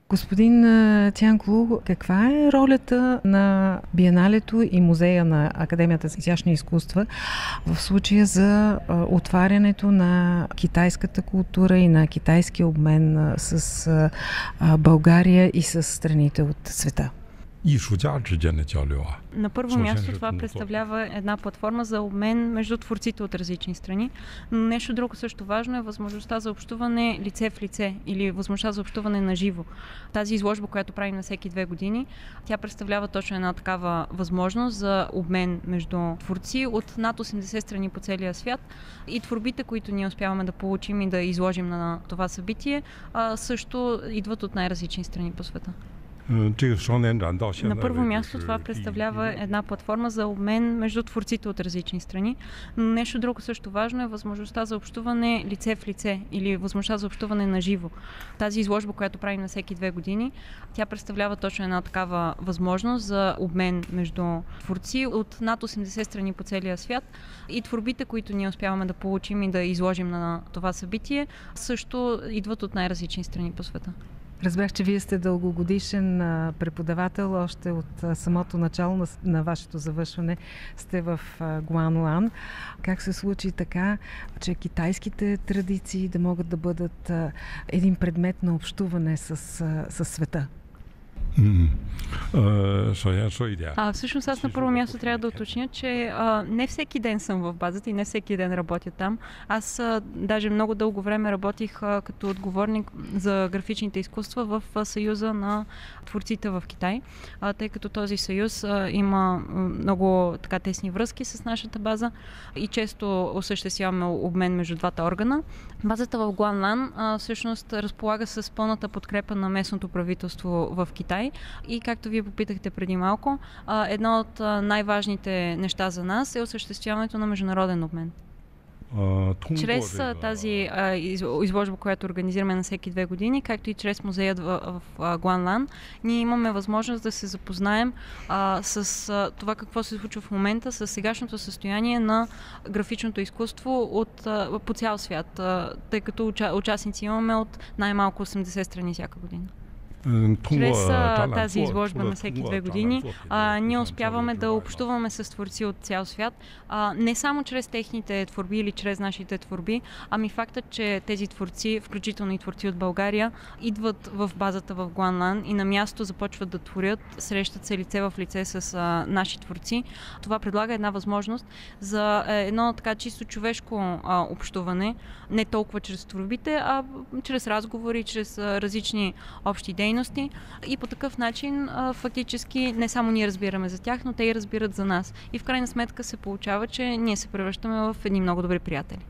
Господин Тянклу, каква е ролята на Биеналето и музея на Академията за изящни изкуства в случая за отварянето на китайската култура и на китайския обмен с България и с страните от света? На първо място това представлява една платформа за обмен между творците от различни страни. Но нещо друго също важно е възможността за общуване лице в лице или възможността за общуване на живо. Тази изложба, която правим на всеки 2 години, тя представлява точно една такава възможност за обмен между творци от над 80 страни по целия свят и творбите, които ние успяваме да получим и да изложим на това събитие, също идват от най-различни страни по света. На първо място това представлява една платформа за обмен между творците от различни страни. Но нещо друго също важно е възможността за общуване лице в лице или възможността за общуване на живо. Тази изложба, която правим на всеки 2 години, тя представлява точно една такава възможност за обмен между творци от над 80 страни по целия свят и творбите, които ние успяваме да получим и да изложим на това събитие, също идват от най-различни страни по света. Разбрах, че вие сте дългогодишен преподавател. Още от самото начало на вашето завършване сте в Гуанлан. Как се случи така, че китайските традиции да могат да бъдат един предмет на общуване с света? Всъщност аз на първо място трябва да уточня, че не всеки ден съм в базата и не всеки ден работя там. Аз даже много дълго време работих като отговорник за графичните изкуства в Съюза на творците в Китай, тъй като този съюз има много така тесни връзки с нашата база и често осъществяваме обмен между двата органа. Базата в Гуанлан всъщност разполага с пълната подкрепа на местното правителство в Китай. И както вие попитахте преди малко, едно от най-важните неща за нас е осъществяването на международен обмен. Чрез тази изложба, която организираме на всеки 2 години, както и чрез музеят в Гуанлан, ние имаме възможност да се запознаем с това какво се случва в момента, с сегашното състояние на графичното изкуство по цял свят, тъй като участници имаме от най-малко 80 страни всяка година. Чрез тази изложба на всеки 2 години ние успяваме да общуваме с творци от цял свят, не само чрез техните творби или чрез нашите творби, ами фактът, че тези творци, включително и творци от България, идват в базата в Гуанлан и на място започват да творят, срещат се лице в лице с наши творци. Това предлага една възможност за едно така чисто човешко общуване, не толкова чрез творбите, а чрез разговори, чрез различни общи дейности и по такъв начин фактически не само ние разбираме за тях, но те и разбират за нас. И в крайна сметка се получава, че ние се превръщаме в едни много добри приятели.